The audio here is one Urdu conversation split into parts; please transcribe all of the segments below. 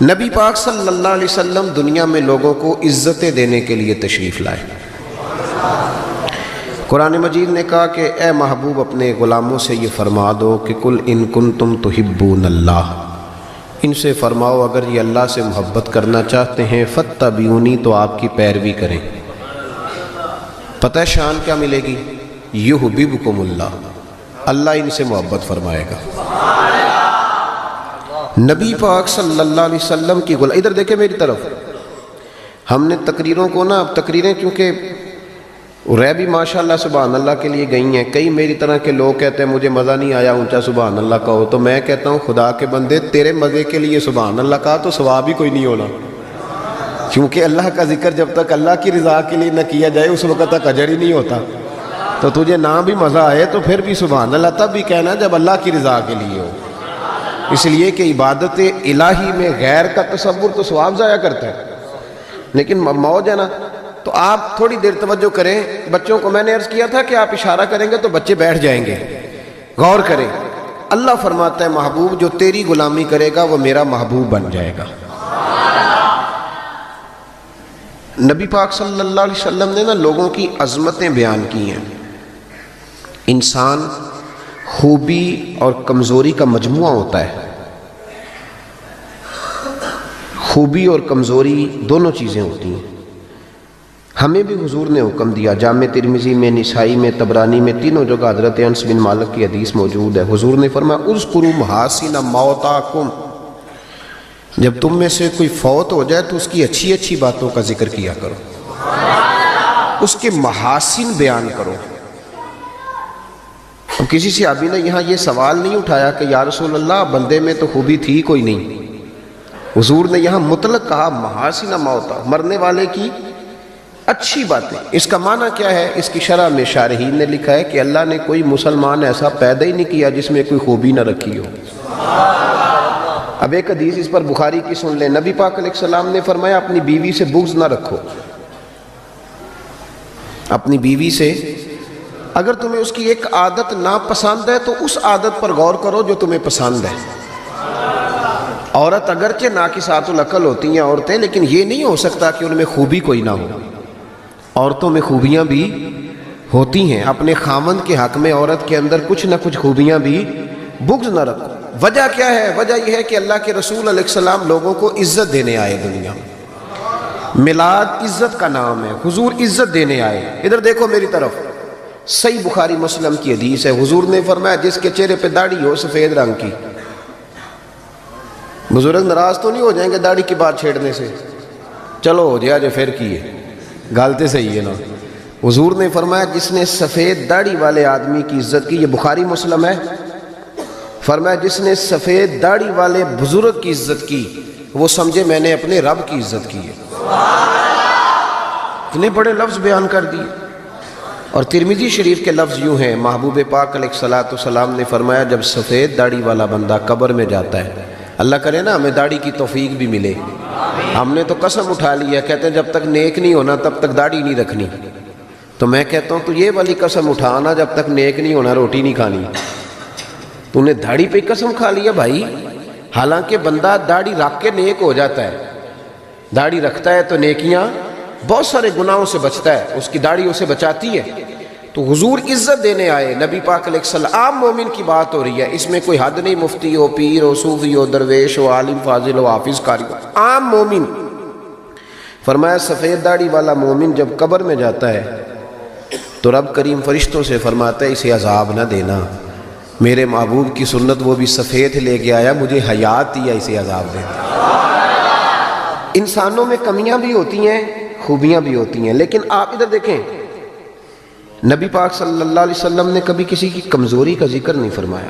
نبی پاک صلی اللہ علیہ وسلم دنیا میں لوگوں کو عزتیں دینے کے لیے تشریف لائے۔ قرآن مجید نے کہا کہ اے محبوب اپنے غلاموں سے یہ فرما دو کہ قل ان کنتم تحبون اللہ، ان سے فرماؤ اگر یہ اللہ سے محبت کرنا چاہتے ہیں فاتبعونی، تو آپ کی پیروی کریں۔ پتہ ہے شان کیا ملے گی؟ یحببکم اللہ، اللہ ان سے محبت فرمائے گا۔ نبی پاک صلی اللہ علیہ وسلم کی ادھر دیکھیں میری طرف، ہم نے تقریروں کو نا، اب تقریریں کیونکہ رہ بھی ماشاءاللہ سبحان اللہ کے لیے گئی ہیں، کئی میری طرح کے لوگ کہتے ہیں مجھے مزہ نہیں آیا اونچا سبحان اللہ کہو، تو میں کہتا ہوں خدا کے بندے تیرے مزے کے لیے سبحان اللہ کہا تو ثواب ہی کوئی نہیں ہونا، کیونکہ اللہ کا ذکر جب تک اللہ کی رضا کے لیے نہ کیا جائے اس وقت تک اجر ہی نہیں ہوتا۔ تو تجھے نہ بھی مزہ آئے تو پھر بھی سبحان اللہ تب بھی کہنا جب اللہ کی رضا کے لیے ہو، اس لیے کہ عبادت الہی میں غیر کا تصور تو ثواب ضائع کرتا ہے، لیکن موج ہے نا۔ تو آپ تھوڑی دیر توجہ کریں، بچوں کو میں نے عرض کیا تھا کہ آپ اشارہ کریں گے تو بچے بیٹھ جائیں گے، غور کریں۔ اللہ فرماتا ہے محبوب جو تیری غلامی کرے گا وہ میرا محبوب بن جائے گا۔ نبی پاک صلی اللہ علیہ وسلم نے نا لوگوں کی عظمتیں بیان کی ہیں۔ انسان خوبی اور کمزوری کا مجموعہ ہوتا ہے، خوبی اور کمزوری دونوں چیزیں ہوتی ہیں۔ ہمیں بھی حضور نے حکم دیا، جامع ترمذی میں، نسائی میں، طبرانی میں، تینوں جگہ حضرت انس بن مالک کی حدیث موجود ہے۔ حضور نے فرمایا اذکروا محاسن موتاکم، جب تم میں سے کوئی فوت ہو جائے تو اس کی اچھی اچھی باتوں کا ذکر کیا کرو، اس کے محاسن بیان کرو۔ اب کسی صحابی نے یہاں یہ سوال نہیں اٹھایا کہ یا رسول اللہ بندے میں تو خوبی تھی کوئی نہیں، حضور نے یہاں مطلق کہا محاسن موتا، مرنے والے کی اچھی باتیں۔ اس کا معنی کیا ہے؟ اس کی شرح میں شارحین نے لکھا ہے کہ اللہ نے کوئی مسلمان ایسا پیدا ہی نہیں کیا جس میں کوئی خوبی نہ رکھی ہو۔ اب ایک حدیث اس پر بخاری کی سن لیں، نبی پاک علیہ السلام نے فرمایا اپنی بیوی سے بغض نہ رکھو، اپنی بیوی سے اگر تمہیں اس کی ایک عادت ناپسند ہے تو اس عادت پر غور کرو جو تمہیں پسند ہے۔ عورت اگرچہ ناقصات العقل ہوتی ہیں عورتیں، لیکن یہ نہیں ہو سکتا کہ ان میں خوبی کوئی نہ ہو، عورتوں میں خوبیاں بھی ہوتی ہیں۔ اپنے خاوند کے حق میں عورت کے اندر کچھ نہ کچھ خوبیاں بھی، بغض نہ رکھو۔ وجہ کیا ہے؟ وجہ یہ ہے کہ اللہ کے رسول علیہ السلام لوگوں کو عزت دینے آئے دنیا میں، میلاد عزت کا نام ہے، حضور عزت دینے آئے۔ ادھر دیکھو میری طرف، صحیح بخاری مسلم کی حدیث ہے، حضور نے فرمایا جس کے چہرے پہ داڑھی ہو سفید رنگ کی، بزرگ ناراض تو نہیں ہو جائیں گے داڑھی کی بات چھیڑنے سے؟ چلو ہو جائے جو پھر کیے، گالتے صحیح ہے نا۔ حضور نے فرمایا جس نے سفید داڑھی والے آدمی کی عزت کی، یہ بخاری مسلم ہے، فرمایا جس نے سفید داڑھی والے بزرگ کی عزت کی وہ سمجھے میں نے اپنے رب کی عزت کی ہے۔ اتنے بڑے لفظ بیان کر دیے۔ اور ترمذی شریف کے لفظ یوں ہیں، محبوب پاک علیہ الصلوۃ والسلام نے فرمایا جب سفید داڑھی والا بندہ قبر میں جاتا ہے، اللہ کرے نا ہمیں داڑھی کی توفیق بھی ملے، ہم نے تو قسم اٹھا لی ہے، کہتے ہیں جب تک نیک نہیں ہونا تب تک داڑھی نہیں رکھنی، تو میں کہتا ہوں تو یہ والی قسم اٹھانا جب تک نیک نہیں ہونا روٹی نہیں کھانی۔ تو نے داڑھی پہ قسم کھا لیا بھائی، حالانکہ بندہ داڑھی رکھ کے نیک ہو جاتا ہے، داڑھی رکھتا ہے تو نیکیاں، بہت سارے گناہوں سے بچتا ہے، اس کی داڑھی اسے بچاتی ہے۔ تو حضور عزت دینے آئے، نبی پاک علیہ السلام، عام مومن کی بات ہو رہی ہے، اس میں کوئی حد نہیں، مفتی ہو، پیر ہو، صوفی ہو، درویش ہو، عالم فاضل ہو، حافظ قاری ہو، عام مومن۔ فرمایا سفید داڑھی والا مومن جب قبر میں جاتا ہے تو رب کریم فرشتوں سے فرماتا ہے اسے عذاب نہ دینا، میرے محبوب کی سنت وہ بھی سفید لے کے آیا، مجھے حیات دیا، اسے عذاب دینا۔ انسانوں میں کمیاں بھی ہوتی ہیں، خوبیاں بھی ہوتی ہیں، لیکن آپ ادھر دیکھیں نبی پاک صلی اللہ علیہ وسلم نے کبھی کسی کی کمزوری کا ذکر نہیں فرمایا۔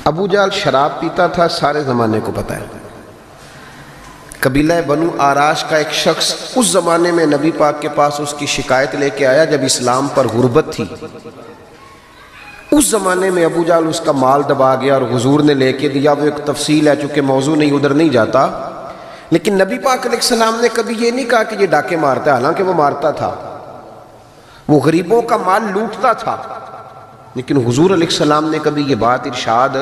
ابو جہل شراب پیتا تھا، سارے زمانے کو پتہ ہے۔ قبیلہ بنو آراش کا ایک شخص اس زمانے میں نبی پاک کے پاس اس کی شکایت لے کے آیا جب اسلام پر غربت تھی۔ اس زمانے میں ابو جہل اس کا مال دبا گیا اور حضور نے لے کے دیا، وہ ایک تفصیل ہے چونکہ موضوع نہیں، ادھر نہیں جاتا، لیکن نبی پاک علیہ السلام نے کبھی یہ نہیں کہا کہ یہ ڈاکے مارتا ہے، حالانکہ وہ مارتا تھا، وہ غریبوں کا مال لوٹتا تھا، لیکن حضور علیہ السلام نے کبھی یہ بات ارشاد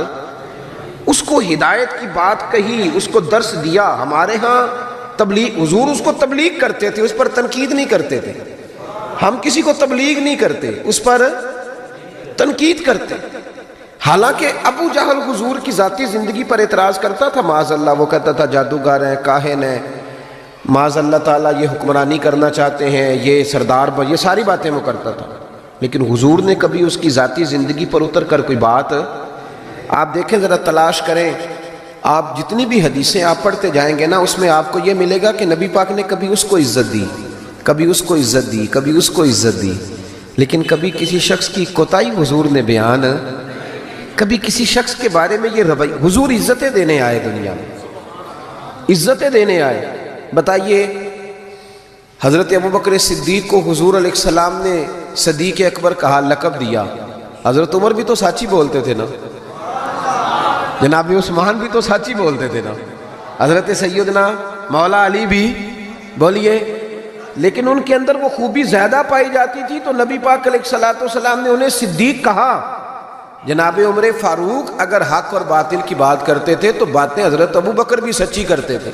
اس کو ہدایت کی بات کہی، اس کو درس دیا. ہمارے ہاں تبلیغ، حضور اس کو تبلیغ کرتے تھے، اس پر تنقید نہیں کرتے تھے. ہم کسی کو تبلیغ نہیں کرتے، اس پر تنقید کرتے. حالانکہ ابو جہل حضور کی ذاتی زندگی پر اعتراض کرتا تھا، معاذ اللہ، وہ کہتا تھا جادوگر ہیں، کاہن ہیں، معاذ اللہ تعالیٰ یہ حکمرانی کرنا چاہتے ہیں، یہ سردار، یہ ساری باتیں وہ کرتا تھا. لیکن حضور نے کبھی اس کی ذاتی زندگی پر اتر کر کوئی بات، آپ دیکھیں ذرا تلاش کریں، آپ جتنی بھی حدیثیں آپ پڑھتے جائیں گے نا، اس میں آپ کو یہ ملے گا کہ نبی پاک نے کبھی اس کو عزت دی، کبھی اس کو عزت دی، کبھی اس کو عزت دی. لیکن کبھی کسی شخص کی کوتاہی حضور نے بیان، کبھی کسی شخص کے بارے میں یہ رویہ. حضور عزتیں دینے آئے، دنیا میں عزتیں دینے آئے. بتائیے، حضرت ابوبکر صدیق کو حضور علیہ السلام نے صدیق اکبر کہا، لقب دیا. حضرت عمر بھی تو سچ ہی بولتے تھے نا، جناب عثمان بھی تو سچ ہی بولتے تھے نا، حضرت سیدنا مولا علی بھی، بولیے. لیکن ان کے اندر وہ خوبی زیادہ پائی جاتی تھی، تو نبی پاک علیہ السلام نے انہیں صدیق کہا. جناب عمر فاروق اگر حق اور باطل کی بات کرتے تھے تو باتیں حضرت ابوبکر بھی سچی کرتے تھے،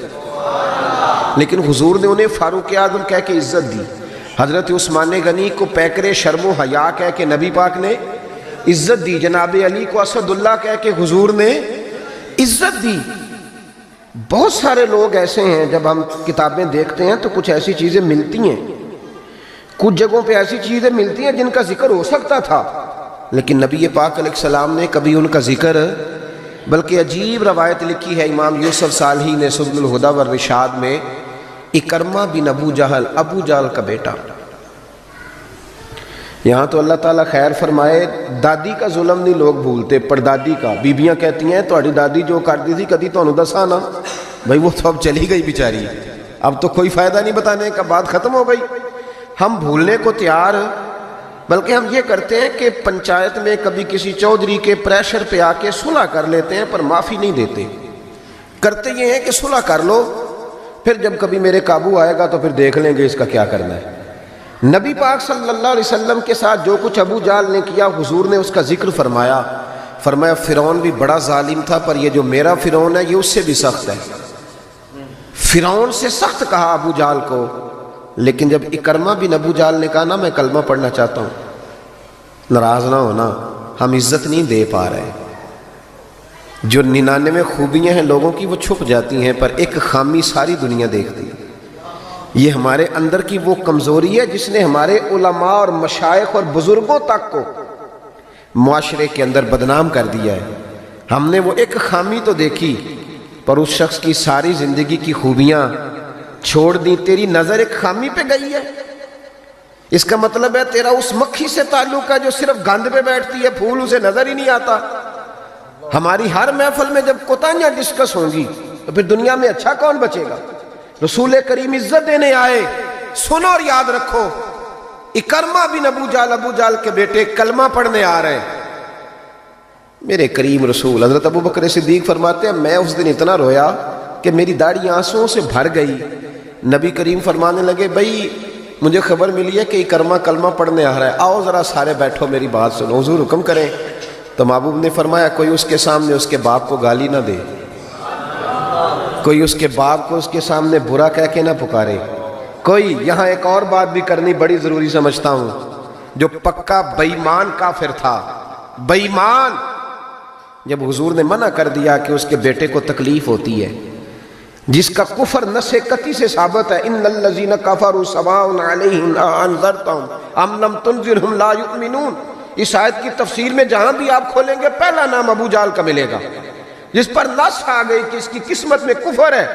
لیکن حضور نے انہیں فاروق اعظم کہہ کے عزت دی. حضرت عثمان غنی کو پیکر شرم و حیا کہہ کے نبی پاک نے عزت دی. جناب علی کو اسد اللہ کہہ کے حضور نے عزت دی. بہت سارے لوگ ایسے ہیں، جب ہم کتابیں دیکھتے ہیں تو کچھ ایسی چیزیں ملتی ہیں، کچھ جگہوں پہ ایسی چیزیں ملتی ہیں جن کا ذکر ہو سکتا تھا، لیکن نبی پاک علیہ السلام نے کبھی ان کا ذکر. بلکہ عجیب روایت لکھی ہے امام یوسف صالحی نے سبل الہدی والرشاد میں، اکرمہ بن ابو جہل، ابو جہل کا بیٹا. یہاں تو اللہ تعالیٰ خیر فرمائے، دادی کا ظلم نہیں لوگ بھولتے، پردادی کا. بیبیاں کہتی ہیں تہاڈی دادی جو کرتی تھی کدی تہانوں دساں نا. بھائی وہ تو اب چلی گئی بیچاری، اب تو کوئی فائدہ نہیں بتانے کا، بات ختم ہو گئی. ہم بھولنے کو تیار، بلکہ ہم یہ کرتے ہیں کہ پنچایت میں کبھی کسی چودھری کے پریشر پہ آ کے صلح کر لیتے ہیں، پر معافی نہیں دیتے. کرتے یہ ہیں کہ صلح کر لو، پھر جب کبھی میرے قابو آئے گا تو پھر دیکھ لیں گے اس کا کیا کرنا ہے. نبی پاک صلی اللہ علیہ وسلم کے ساتھ جو کچھ ابو جہل نے کیا، حضور نے اس کا ذکر فرمایا. فرمایا فرعون بھی بڑا ظالم تھا، پر یہ جو میرا فرعون ہے یہ اس سے بھی سخت ہے. فرعون سے سخت کہا ابو جہل کو. لیکن جب اکرمہ بن ابو جہل نے کہا نا میں کلمہ پڑھنا چاہتا ہوں، ناراض نہ ہونا، ہم عزت نہیں دے پا رہے. جو 99 خوبیاں ہیں لوگوں کی وہ چھپ جاتی ہیں، پر ایک خامی ساری دنیا دیکھتی ہے. یہ ہمارے اندر کی وہ کمزوری ہے جس نے ہمارے علماء اور مشائخ اور بزرگوں تک کو معاشرے کے اندر بدنام کر دیا ہے. ہم نے وہ ایک خامی تو دیکھی، پر اس شخص کی ساری زندگی کی خوبیاں چھوڑ دی. تیری نظر ایک خامی پہ گئی ہے، اس کا مطلب ہے تیرا اس مکھی سے تعلق ہے جو صرف گند پہ بیٹھتی ہے، پھول اسے نظر ہی نہیں آتا. ہماری ہر محفل میں جب کوتاہیاں ڈسکس ہوں گی تو پھر دنیا میں اچھا کون بچے گا؟ رسول کریم عزت دینے آئے. سنو اور یاد رکھو، اکرمہ بن ابو جہل کے بیٹے کلمہ پڑھنے آ رہے ہیں. میرے کریم رسول حضرت ابو بکر صدیق فرماتے ہیں میں اس دن اتنا رویا کہ میری داڑھی آنسوؤں سے بھر گئی. نبی کریم فرمانے لگے بھائی مجھے خبر ملی ہے کہ اکرمہ کلمہ پڑھنے آ رہا ہے، آؤ ذرا سارے بیٹھو میری بات سنو، حضور حکم کریں. تو محبوب نے فرمایا کوئی اس کے سامنے اس کے باپ کو گالی نہ دے، کوئی اس کے باپ کو اس کے سامنے برا کہہ کے نہ پکارے. کوئی یہاں ایک اور بات بھی کرنی بڑی ضروری سمجھتا ہوں، جو پکا بے ایمان کافر تھا، بے ایمان، جب حضور نے منع کر دیا کہ اس کے بیٹے کو تکلیف ہوتی ہے، جس کا کفر نص قطعی سے ثابت ہے، ان الذین کفروا سواء علیہم انذرتہم ام لم تنذرہم لا یؤمنون. اس آیت کی تفسیر میں جہاں بھی آپ کھولیں گے پہلا نام ابو جہل کا ملے گا، جس پر نص آ گئی کہ اس کی قسمت میں کفر ہے.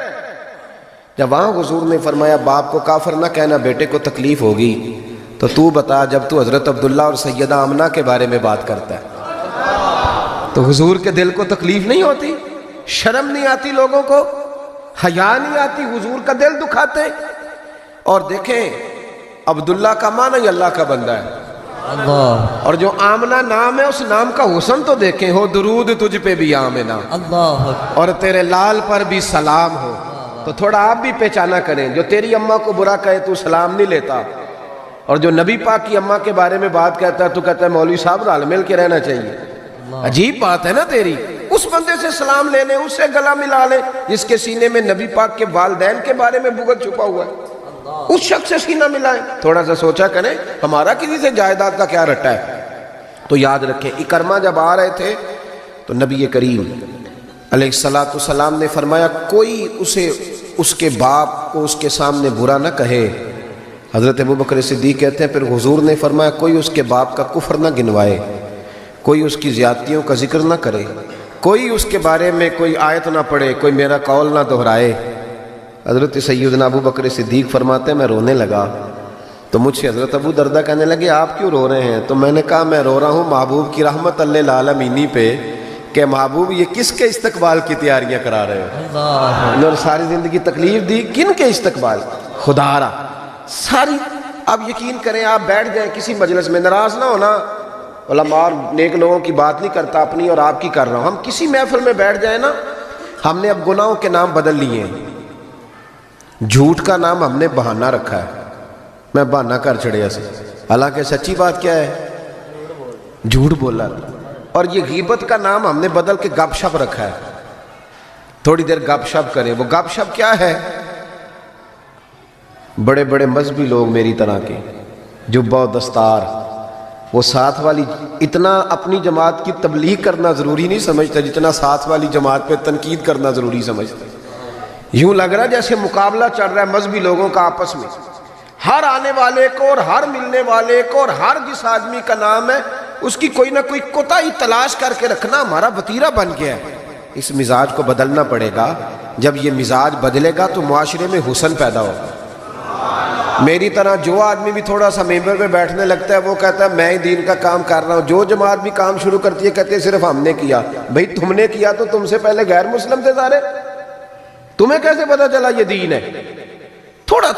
جب وہاں حضور نے فرمایا باپ کو کافر نہ کہنا، بیٹے کو تکلیف ہوگی، تو بتا جب تو حضرت عبداللہ اور سیدہ آمنہ کے بارے میں بات کرتا ہے تو حضور کے دل کو تکلیف نہیں ہوتی؟ شرم نہیں آتی لوگوں کو؟ حیا نہیں آتی؟ حضور کا دل دکھاتے. اور دیکھیں عبداللہ کا معنی اللہ کا بندہ ہے، اللہ. اور جو آمنہ نام ہے اس نام کا حسن تو دیکھیں، ہو درود تجھ پہ بھی آمنہ، اللہ، اور تیرے لال پر بھی سلام ہو. تو تھوڑا آپ بھی پہچانا کریں، جو تیری اماں کو برا کہے تو سلام نہیں لیتا، اور جو نبی پاک کی اماں کے بارے میں بات کہتا ہے تو کہتا ہے مولوی صاحب رال مل کے رہنا چاہیے. عجیب بات ہے نا تیری. اس بندے سے سلام لے لیں، اس سے گلا ملا لیں جس کے سینے میں نبی پاک کے والدین کے بارے میں بغض چھپا ہوا ہے، اس شخص سے سینہ ملائیں۔ تھوڑا سا سوچا کریں ہمارا کسی سے جائیداد کا کیا رٹا ہے۔ تو یاد رکھیں اکرمہ جب آ رہے تھے تو نبی کریم علیہ السلام نے فرمایا کوئی اسے اس کے باپ کو اس کے سامنے برا نہ کہے۔ حضرت ابوبکر صدیق کہتے ہیں پھر حضور نے فرمایا کوئی اس کے باپ کا کفر نہ گنوائے، کوئی اس کی زیادتیوں کا ذکر نہ کرے، کوئی اس کے بارے میں کوئی آیت نہ پڑھے، کوئی میرا قول نہ دہرائے۔ حضرت سیدنا ابوبکر صدیق فرماتے ہیں میں رونے لگا تو مجھ سے حضرت ابو دردہ کہنے لگے آپ کیوں رو رہے ہیں؟ تو میں نے کہا میں رو رہا ہوں محبوب کی رحمت للعالمین پہ کہ محبوب یہ کس کے استقبال کی تیاریاں کرا رہے ہو؟ اور ساری زندگی تکلیف دی کن کے استقبال؟ خدا را ساری۔ اب یقین کریں آپ بیٹھ جائیں کسی مجلس میں، ناراض نہ ہونا، علماء اور نیک لوگوں کی بات نہیں کرتا اپنی اور آپ کی کر رہا ہوں، ہم کسی محفل میں بیٹھ جائیں نا، ہم نے اب گناہوں کے نام بدل لیے ہیں۔ جھوٹ کا نام ہم نے بہانہ رکھا ہے، میں بہانہ کر چڑھیا سے، حالانکہ سچی بات کیا ہے؟ جھوٹ بولا۔ اور یہ غیبت کا نام ہم نے بدل کے گپ شپ رکھا ہے، تھوڑی دیر گپ شپ کریں۔ وہ گپ شپ کیا ہے؟ بڑے بڑے مذہبی لوگ میری طرح کے جبہ و دستار، وہ ساتھ والی اتنا اپنی جماعت کی تبلیغ کرنا ضروری نہیں سمجھتا جتنا ساتھ والی جماعت پہ تنقید کرنا ضروری سمجھتا۔ یوں لگ رہا جیسے مقابلہ چل رہا ہے مذہبی لوگوں کا آپس میں، ہر آنے والے کو اور ہر ملنے والے کو اور ہر جس آدمی کا نام ہے اس کی کوئی نہ کوئی کوتاہی تلاش کر کے رکھنا ہمارا وتیرہ بن گیا ہے۔ اس مزاج کو بدلنا پڑے گا، جب یہ مزاج بدلے گا تو معاشرے میں حسن پیدا ہوگا۔ میری طرح جو آدمی بھی تھوڑا سا ممبر پہ بیٹھنے لگتا ہے وہ کہتا ہے میں ہی دین کا کام کر رہا ہوں، جو جماعت بھی کام شروع کرتی ہے کہتے ہیں صرف ہم نے کیا۔ بھئی تم نے کیا تو تم سے پہلے غیر مسلم تھے سارے، تمہیں کیسے پتا چلا یہ دین ہے؟ تھوڑا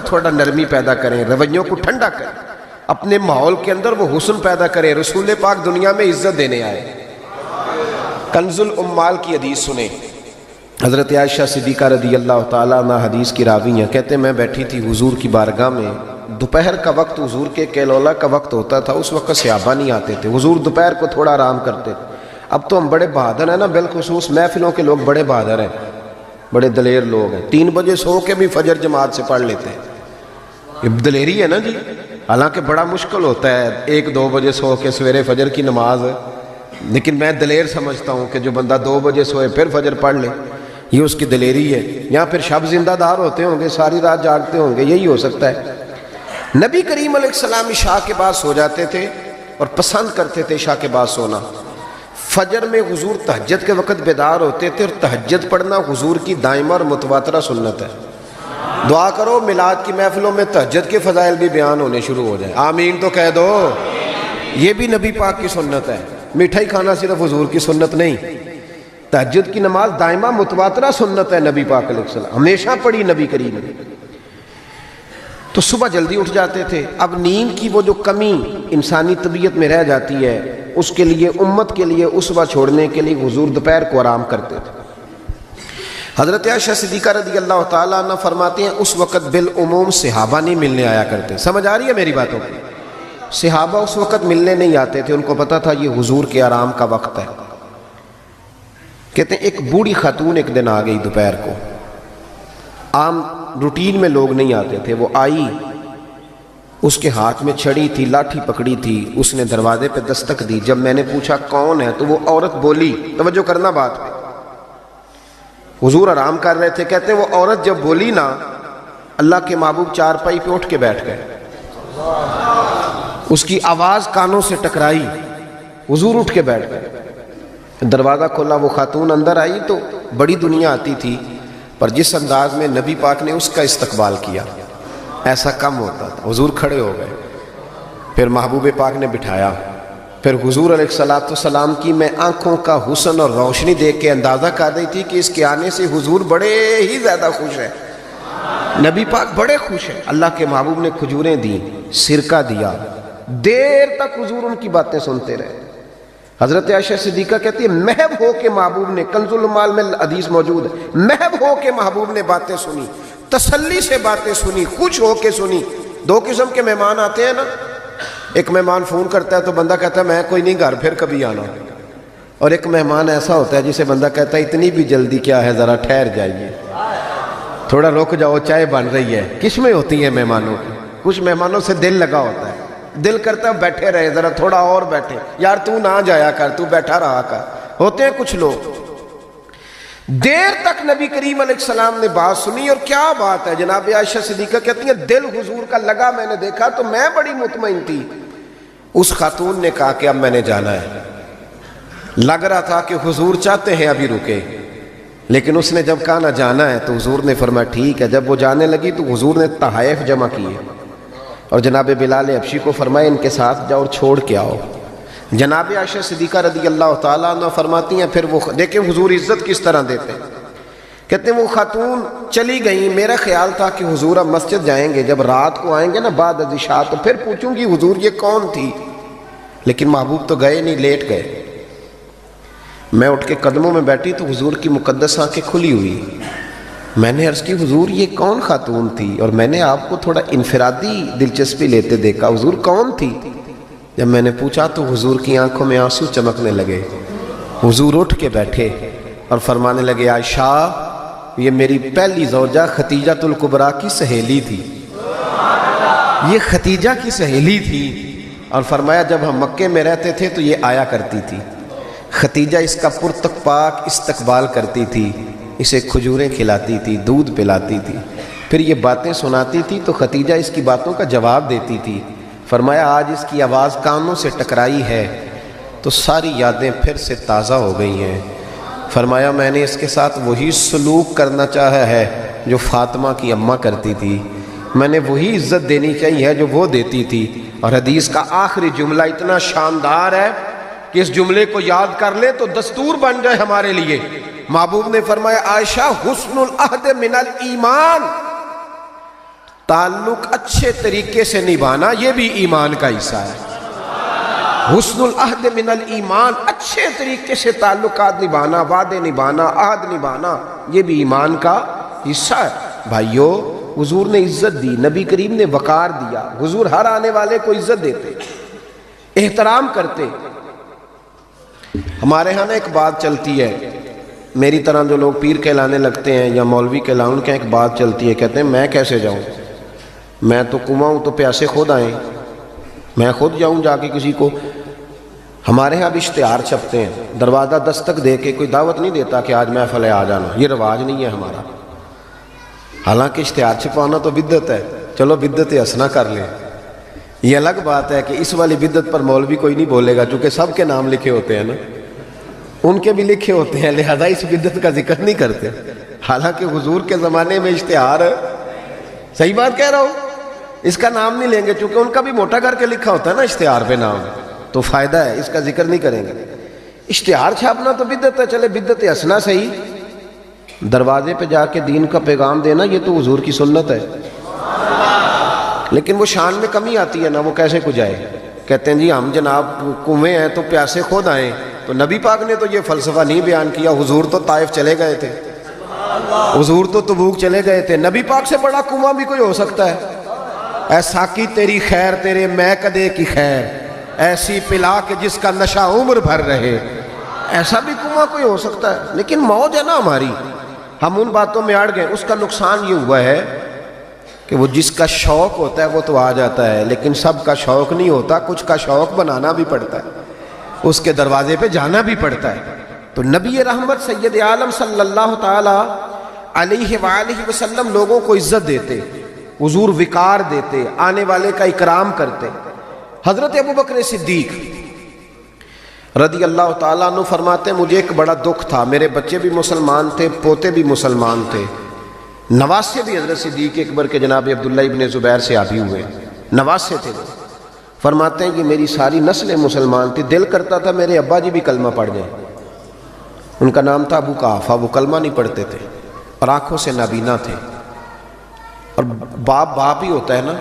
تھوڑا نرمی پیدا کریں، رویوں کو ٹھنڈا کریں، اپنے ماحول کے اندر وہ حسن پیدا کریں۔ رسول پاک دنیا میں عزت دینے آئے۔ کنز الاموال کی حدیث سنیں، حضرت عائشہ صدیقہ رضی اللہ تعالیٰ عنہ حدیث کی راوی ہیں، کہتے ہیں میں بیٹھی تھی حضور کی بارگاہ میں، دوپہر کا وقت حضور کے کیلولا کا وقت ہوتا تھا، اس وقت صحابہ نہیں آتے تھے، حضور دوپہر کو تھوڑا آرام کرتے تھے۔ اب تو ہم بڑے بہادر ہیں نا، بالخصوص محفلوں کے لوگ بڑے بہادر ہیں، بڑے دلیر لوگ ہیں، 3 بجے سو کے بھی فجر جماعت سے پڑھ لیتے ہیں، یہ دلیری ہے نا جی۔ حالانکہ بڑا مشکل ہوتا ہے 1-2 بجے سو کے سویرے فجر کی نماز، لیکن میں دلیر سمجھتا ہوں کہ جو بندہ 2 بجے سوئے پھر فجر پڑھ لے، یہ اس کی دلیری ہے۔ یا پھر شب زندہ دار ہوتے ہوں گے، ساری رات جاگتے ہوں گے، یہی ہو سکتا ہے۔ نبی کریم علیہ السلام عشاء کے بعد سو جاتے تھے اور پسند کرتے تھے عشاء کے بعد سونا۔ فجر میں حضور تہجد کے وقت بیدار ہوتے تھے، اور تہجد پڑھنا حضور کی دائمہ اور متواترہ سنت ہے۔ دعا کرو میلاد کی محفلوں میں تہجد کے فضائل بھی بیان ہونے شروع ہو جائیں، آمین تو کہہ دو۔ یہ بھی نبی پاک کی سنت ہے، مٹھائی کھانا صرف حضور کی سنت نہیں، تہجد کی نماز دائمہ متواترہ سنت ہے نبی پاک علیہ السلام، ہمیشہ پڑھی نبی کریم نے۔ تو صبح جلدی اٹھ جاتے تھے۔ اب نیند کی وہ جو کمی انسانی طبیعت میں رہ جاتی ہے، اس کے لیے امت کے لیے اسوہ چھوڑنے کے لیے حضور دوپہر کو آرام کرتے تھے۔ حضرت عائشہ صدیقہ رضی اللہ تعالیٰ عنہ فرماتے ہیں اس وقت بالعموم صحابہ نہیں ملنے آیا کرتے۔ سمجھ آ رہی ہے میری باتوں کی؟ صحابہ اس وقت ملنے نہیں آتے تھے، ان کو پتا تھا یہ حضور کے آرام کا وقت ہے۔ کہتے ہیں ایک بوڑھی خاتون ایک دن آ گئی دوپہر کو، عام روٹین میں لوگ نہیں آتے تھے، وہ آئی، اس کے ہاتھ میں چھڑی تھی، لاٹھی پکڑی تھی، اس نے دروازے پہ دستک دی۔ جب میں نے پوچھا کون ہے تو وہ عورت بولی، توجہ کرنا بات پہ، حضور آرام کر رہے تھے، کہتے ہیں وہ عورت جب بولی نا، اللہ کے محبوب چارپائی پہ اٹھ کے بیٹھ گئے، اس کی آواز کانوں سے ٹکرائی، حضور اٹھ کے بیٹھ گئے۔ دروازہ کھولا، وہ خاتون اندر آئی تو بڑی دنیا آتی تھی، پر جس انداز میں نبی پاک نے اس کا استقبال کیا ایسا کم ہوتا تھا۔ حضور کھڑے ہو گئے، پھر محبوب پاک نے بٹھایا، پھر حضور علیہ السلام کی میں آنکھوں کا حسن اور روشنی دیکھ کے اندازہ کر رہی تھی کہ اس کے آنے سے حضور بڑے ہی زیادہ خوش ہیں، نبی پاک بڑے خوش ہیں۔ اللہ کے محبوب نے کھجوریں دیں، سرکہ دیا، دیر تک حضور ان کی باتیں سنتے رہے۔ حضرت عائشہ صدیقہ کہتی ہے محب ہو کے محبوب نے، کنز الاموال میں حدیث موجود ہے، محب ہو کے محبوب نے باتیں سنی، تسلی سے باتیں سنی، خوش ہو کے سنی۔ 2 قسم کے مہمان آتے ہیں نا، ایک مہمان فون کرتا ہے تو بندہ کہتا ہے میں کوئی نہیں گھر پھر کبھی آنا، اور ایک مہمان ایسا ہوتا ہے جسے بندہ کہتا ہے اتنی بھی جلدی کیا ہے، ذرا ٹھہر جائیے، تھوڑا رک جاؤ، چائے بن رہی ہے۔ کس میں ہوتی ہیں مہمانوں کی؟ کچھ مہمانوں سے دل لگا ہوتا ہے، دل کرتا ہے بیٹھے رہے، ذرا تھوڑا اور بیٹھے، یار تو نہ جایا کر، تو بیٹھا رہا کر۔ ہوتے ہیں کچھ لوگ۔ دیر تک نبی کریم علیہ السلام نے بات سنی، اور کیا بات ہے، جناب عائشہ صدیقہ کہتی ہیں دل حضور کا لگا، میں نے دیکھا تو میں بڑی مطمئن تھی۔ اس خاتون نے کہا کہ اب میں نے جانا ہے۔ لگ رہا تھا کہ حضور چاہتے ہیں ابھی رکے، لیکن اس نے جب کہا نہ جانا ہے تو حضور نے فرمایا ٹھیک ہے۔ جب وہ جانے لگی تو حضور نے تحائف جمع کیے اور جناب بلال حبشی کو فرمایا ان کے ساتھ جاؤ اور چھوڑ کے آؤ۔ جناب عائشہ صدیقہ رضی اللہ تعالیٰ عنہ فرماتی ہیں پھر وہ دیکھیں حضور عزت کس طرح دیتے ہیں، کہتے ہیں وہ خاتون چلی گئیں، میرا خیال تھا کہ حضور اب مسجد جائیں گے، جب رات کو آئیں گے نا بعد از عشاء تو پھر پوچھوں گی حضور یہ کون تھی، لیکن محبوب تو گئے نہیں، لیٹ گئے۔ میں اٹھ کے قدموں میں بیٹھی تو حضور کی مقدس آنکھیں کھلی ہوئی۔ میں نے عرض کی حضور یہ کون خاتون تھی، اور میں نے آپ کو تھوڑا انفرادی دلچسپی لیتے دیکھا، حضور کون تھی؟ جب میں نے پوچھا تو حضور کی آنکھوں میں آنسو چمکنے لگے۔ حضور اٹھ کے بیٹھے اور فرمانے لگے عائشہ یہ میری پہلی زوجہ ختیجہ الکبریٰ کی سہیلی تھی، یہ ختیجہ کی سہیلی تھی، اور فرمایا جب ہم مکے میں رہتے تھے تو یہ آیا کرتی تھی، ختیجہ اس کا پرتک پاک استقبال کرتی تھی، اسے کھجوریں کھلاتی تھی، دودھ پلاتی تھی، پھر یہ باتیں سناتی تھی تو ختیجہ اس کی باتوں کا جواب دیتی تھی۔ فرمایا آج اس کی آواز کانوں سے ٹکرائی ہے تو ساری یادیں پھر سے تازہ ہو گئی ہیں۔ فرمایا میں نے اس کے ساتھ وہی سلوک کرنا چاہا ہے جو فاطمہ کی اماں کرتی تھی، میں نے وہی عزت دینی چاہیے ہے جو وہ دیتی تھی۔ اور حدیث کا آخری جملہ اتنا شاندار ہے کہ اس جملے کو یاد کر لیں تو دستور بن جائے ہمارے لیے۔ محبوب نے فرمایا عائشہ حسن العہد من الایمان، تعلق اچھے طریقے سے نبھانا یہ بھی ایمان کا حصہ ہے۔ حسن العہد من الایمان، اچھے طریقے سے تعلقات نبھانا، وعدے نبھانا، عہد نبھانا یہ بھی ایمان کا حصہ ہے۔ بھائیو حضور نے عزت دی، نبی کریم نے وقار دیا، حضور ہر آنے والے کو عزت دیتے، احترام کرتے۔ ہمارے ہاں نا ایک بات چلتی ہے، میری طرح جو لوگ پیر کہلانے لگتے ہیں یا مولوی کہلاؤں، ان کے ایک بات چلتی ہے، کہتے ہیں میں کیسے جاؤں، میں تو کنواں ہوں تو پیاسے خود آئیں، میں خود جاؤں جا کے کسی کو۔ ہمارے ہاں بھی اشتہار چھپتے ہیں، دروازہ دستک دے کے کوئی دعوت نہیں دیتا کہ آج محفل ہے آ جانا، یہ رواج نہیں ہے ہمارا۔ حالانکہ اشتہار چھپانا تو بدعت ہے، چلو بدعت حسنہ کر لیں، یہ الگ بات ہے کہ اس والی بدعت پر مولوی کوئی نہیں بولے گا، چونکہ سب کے نام لکھے ہوتے ہیں نا، ان کے بھی لکھے ہوتے ہیں، لہذا اس بدعت کا ذکر نہیں کرتے۔ حالانکہ حضور کے زمانے میں اشتہار، صحیح بات کہہ رہا ہوں، اس کا نام نہیں لیں گے، چونکہ ان کا بھی موٹا کر کے لکھا ہوتا ہے نا اشتہار پہ نام، تو فائدہ ہے، اس کا ذکر نہیں کریں گے۔ اشتہار چھاپنا تو بدعت ہے، چلے بدعت حسنہ صحیح، دروازے پہ جا کے دین کا پیغام دینا یہ تو حضور کی سنت ہے، لیکن وہ شان میں کمی آتی ہے نا، وہ کیسے کو جائے؟ کہتے ہیں جی ہم جناب کنویں ہیں تو پیاسے خود آئیں، تو نبی پاک نے تو یہ فلسفہ نہیں بیان کیا، حضور تو طائف چلے گئے تھے، حضور تو تبوک چلے گئے تھے، نبی پاک سے بڑا کنواں بھی کوئی ہو سکتا ہے؟ اے ساقی تیری خیر تیرے میں کدے کی خیر، ایسی پلا کہ جس کا نشہ عمر بھر رہے، ایسا بھی کنواں کوئی ہو سکتا ہے؟ لیکن موج ہے نا ہماری، ہم ان باتوں میں اڑ گئے۔ اس کا نقصان یہ ہوا ہے کہ وہ جس کا شوق ہوتا ہے وہ تو آ جاتا ہے، لیکن سب کا شوق نہیں ہوتا، کچھ کا شوق بنانا بھی پڑتا ہے، اس کے دروازے پہ جانا بھی پڑتا ہے۔ تو نبی رحمت سید عالم صلی اللہ تعالی علیہ وآلہ وسلم لوگوں کو عزت دیتے، حضور وقار دیتے، آنے والے کا اکرام کرتے۔ حضرت ابوبکر صدیق رضی اللہ تعالیٰ عنہ فرماتے ہیں مجھے ایک بڑا دکھ تھا، میرے بچے بھی مسلمان تھے، پوتے بھی مسلمان تھے، نواسے بھی حضرت صدیق اکبر کے جناب عبداللہ ابن زبیر سے آبی ہوئے، نواسے تھے وہ۔ فرماتے ہیں کہ میری ساری نسل مسلمان تھی، دل کرتا تھا میرے ابا جی بھی کلمہ پڑھ جائیں۔ ان کا نام تھا ابو قحافہ، وہ کلمہ نہیں پڑھتے تھے اور آنکھوں سے نابینا تھے، اور باپ ہی ہوتا ہے نا۔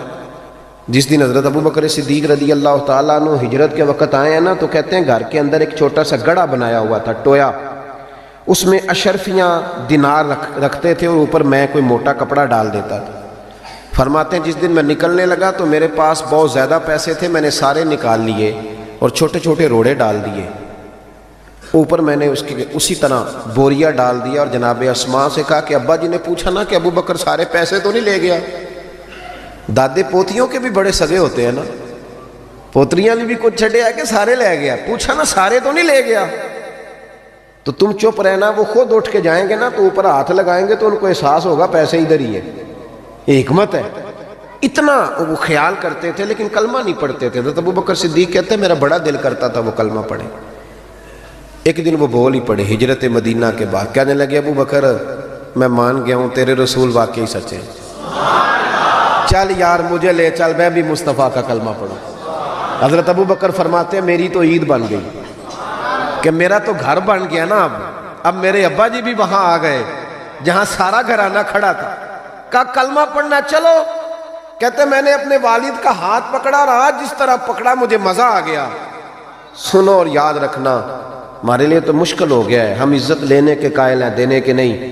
جس دن حضرت ابوبکر صدیق رضی اللہ تعالیٰ عنہ ہجرت کے وقت آئے ہیں نا، تو کہتے ہیں گھر کے اندر ایک چھوٹا سا گڑھا بنایا ہوا تھا، ٹویا، اس میں اشرفیاں دینار رکھتے تھے اور اوپر میں کوئی موٹا کپڑا ڈال دیتا تھا۔ فرماتے ہیں جس دن میں نکلنے لگا تو میرے پاس بہت زیادہ پیسے تھے، میں نے سارے نکال لیے اور چھوٹے چھوٹے روڑے ڈال دیے، اوپر میں نے اسی طرح بوریا ڈال دیا اور جناب اسماء سے کہا کہ ابا جی نے پوچھا نا کہ ابو بکر سارے پیسے تو نہیں لے گیا؟ دادے پوتیوں کے بھی بڑے سگے ہوتے ہیں نا، پوتریاں نے بھی کچھ چھڑے ہے کہ سارے لے گیا؟ پوچھا نا سارے تو نہیں لے گیا؟ تو تم چپ رہنا، وہ خود اٹھ کے جائیں گے نا تو اوپر ہاتھ لگائیں گے تو ان کو احساس ہوگا پیسے ادھر ہی ہے. یہ حکمت ہے. اتنا وہ خیال کرتے تھے لیکن کلمہ نہیں پڑھتے تھے. حضرت ابو بکر صدیق کہتے ہیں میرا بڑا دل کرتا تھا وہ کلمہ پڑھے. ایک دن وہ بول ہی پڑے ہجرت مدینہ کے بعد، کہنے لگے ابو بکر میں مان گیا ہوں تیرے رسول واقعی سچے، چل یار مجھے لے چل میں بھی مصطفیٰ کا کلمہ پڑھوں. حضرت ابو بکر فرماتے ہیں میری تو عید بن گئی کہ میرا تو گھر بن گیا نا. اب میرے ابا جی بھی وہاں آ گئے جہاں سارا گھرانہ کھڑا تھا. کہا کلمہ پڑھنا چلو. کہتے میں نے اپنے والد کا ہاتھ پکڑا اور آج جس طرح پکڑا مجھے مزہ آ گیا. سنو اور یاد رکھنا، ہمارے لیے تو مشکل ہو گیا ہے، ہم عزت لینے کے قائل ہیں، دینے کے نہیں.